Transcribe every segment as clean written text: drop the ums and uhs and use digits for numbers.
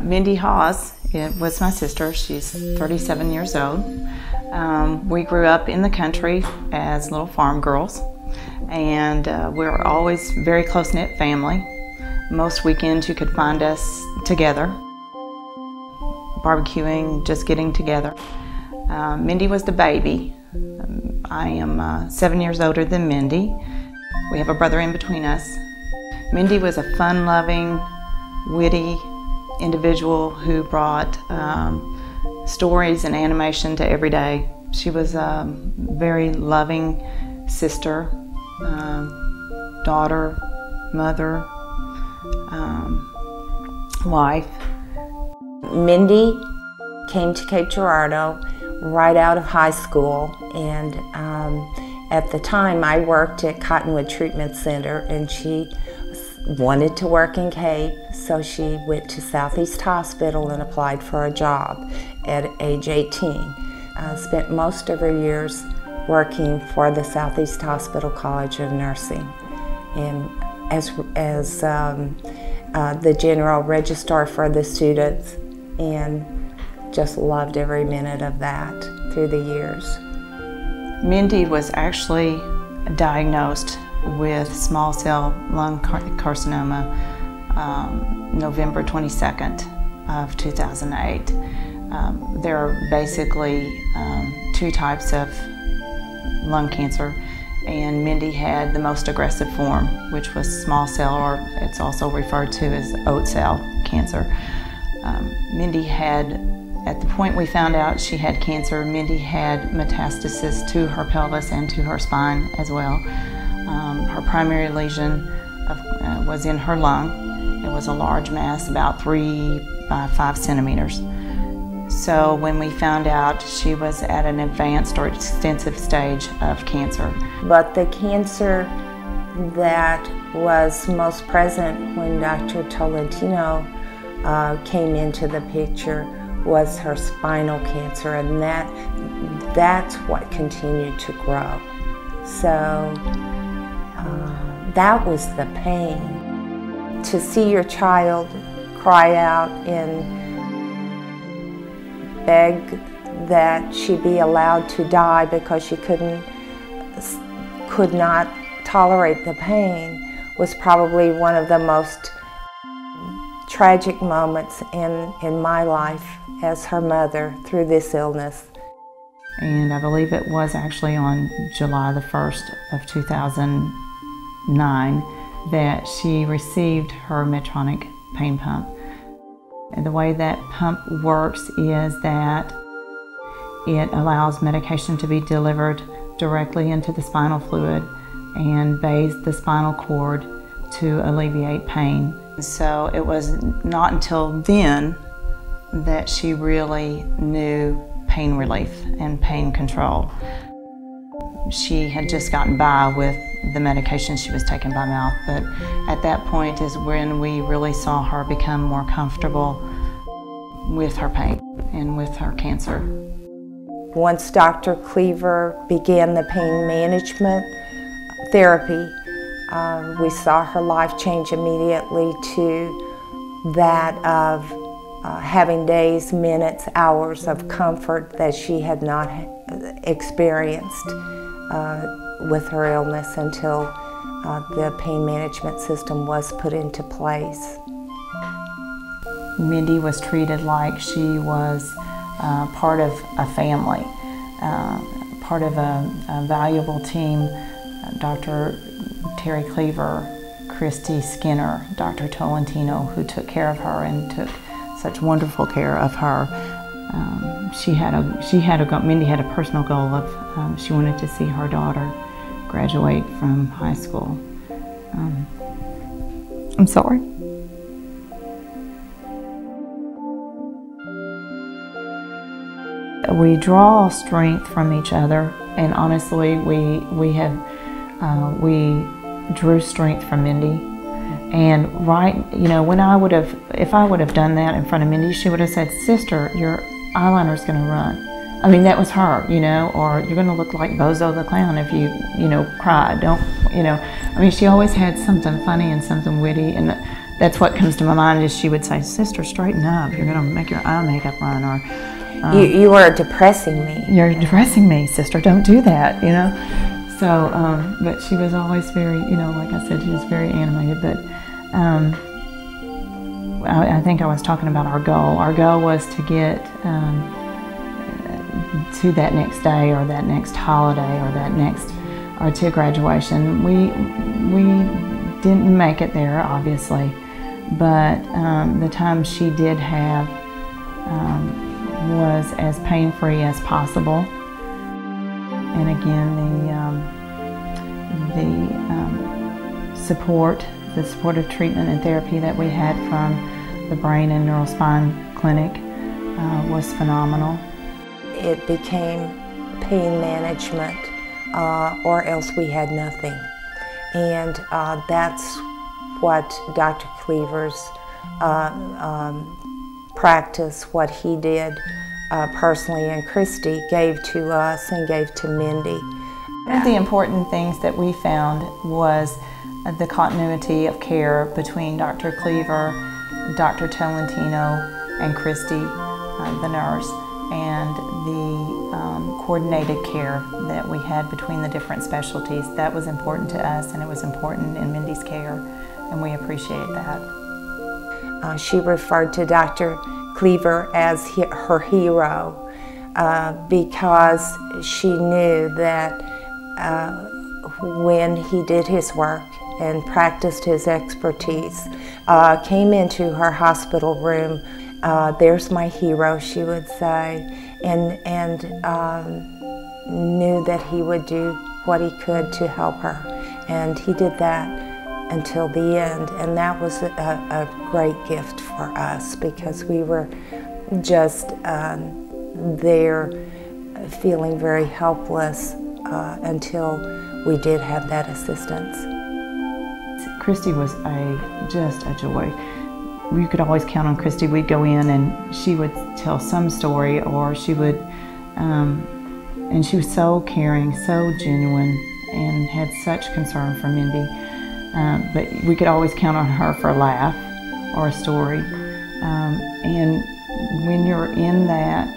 Mendy Hahs was my sister. She's 37 years old. We grew up in the country as little farm girls, and we're always very close-knit family. Most weekends you could find us together, barbecuing, just getting together. Mendy was the baby. I am 7 years older than Mendy. We have a brother in between us. Mendy was a fun-loving, witty individual who brought stories and animation to every day. She was a very loving sister, daughter, mother, wife. Mendy came to Cape Girardeau right out of high school, and at the time I worked at Cottonwood Treatment Center, and she wanted to work in Cape, so she went to Southeast Hospital and applied for a job at age 18. Spent most of her years working for the Southeast Hospital College of Nursing, and as the general registrar for the students, and just loved every minute of that through the years. Mendy was actually diagnosed with small cell lung carcinoma November 22nd of 2008. There are basically two types of lung cancer, and Mendy had the most aggressive form, which was small cell, or it's also referred to as oat cell cancer. Mendy had, at the point we found out she had cancer, Mendy had metastasis to her pelvis and to her spine as well. Her primary lesion was in her lung. It was a large mass, about 3 by 5 centimeters. So when we found out, she was at an advanced or extensive stage of cancer. But the cancer that was most present when Dr. Tolentino came into the picture was her spinal cancer, and that's what continued to grow. So that was the pain. To see your child cry out and beg that she be allowed to die because she could not tolerate the pain was probably one of the most tragic moments in my life as her mother through this illness. And I believe it was actually on July the 1st of 2009 that she received her Medtronic pain pump. And the way that pump works is that it allows medication to be delivered directly into the spinal fluid and bathes the spinal cord to alleviate pain. So it was not until then that she really knew pain relief and pain control. She had just gotten by with the medication she was taking by mouth, but at that point is when we really saw her become more comfortable with her pain and with her cancer. Once Dr. Cleaver began the pain management therapy, we saw her life change immediately to that of having days, minutes, hours of comfort that she had not experienced with her illness until the pain management system was put into place. Mendy was treated like she was part of a family, part of a valuable team. Dr. Terry Cleaver, Christy Skinner, Dr. Tolentino, who took care of her and took such wonderful care of her. Mendy had a personal goal of she wanted to see her daughter graduate from high school. I'm sorry. We draw strength from each other, and honestly, we drew strength from Mendy. And when if I would have done that in front of Mendy, she would have said, "Sister, your eyeliner's going to run." I mean, that was her, or you're going to look like Bozo the Clown if you, cry. Don't, I mean, she always had something funny and something witty, and that's what comes to my mind is she would say, "Sister, straighten up. You're going to make your eye makeup run," or you are depressing me. "You're depressing me, sister. Don't do that." You know. So, but she was always very, you know, like I said, she was very animated. But I think I was talking about our goal. Our goal was to get to that next day, or that next holiday, or to graduation. We didn't make it there, obviously, but the time she did have was as pain-free as possible. And again, the supportive treatment and therapy that we had from the Brain and Neurospine Clinic was phenomenal. It became pain management, or else we had nothing. And that's what Dr. Cleaver's practice, what he did personally, and Christy gave to us and gave to Mendy. One of the important things that we found was the continuity of care between Dr. Cleaver, Dr. Tolentino, and Christy, the nurse, and the coordinated care that we had between the different specialties. That was important to us, and it was important in Mendy's care, and we appreciate that. She referred to Dr. Cleaver as her hero because she knew that when he did his work and practiced his expertise, came into her hospital room, "There's my hero," she would say, and knew that he would do what he could to help her. And he did that until the end, and that was a great gift for us, because we were just there feeling very helpless until we did have that assistance. Christy was just a joy. We could always count on Christy. We'd go in and she would tell some story, or she would, and she was so caring, so genuine, and had such concern for Mendy. But we could always count on her for a laugh or a story. And when you're in that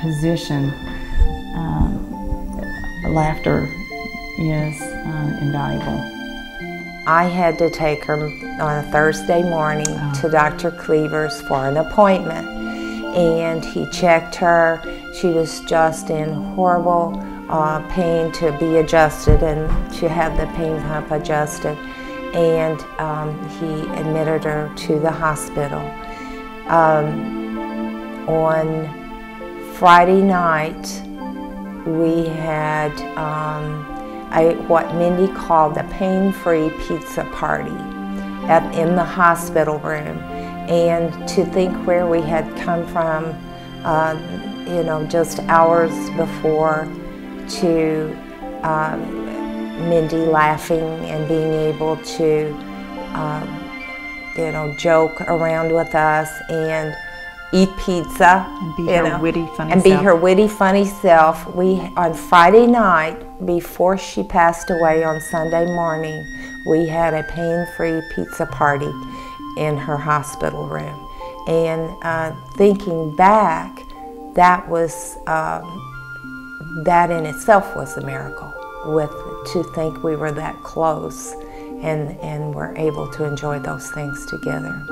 position, laughter is invaluable. I had to take her on a Thursday morning to Dr. Cleaver's for an appointment, and he checked her. She was just in horrible pain to be adjusted and to have the pain pump adjusted, and he admitted her to the hospital. On Friday night, we had what Mendy called a pain-free pizza party in the hospital room. And to think where we had come from, you know, just hours before, to Mendy laughing and being able to, you know, joke around with us and eat pizza, and be her witty, funny and self. be her witty, funny self. On Friday night, before she passed away on Sunday morning, we had a pain-free pizza party in her hospital room. And thinking back, that was that in itself was a miracle. To think we were that close and were able to enjoy those things together.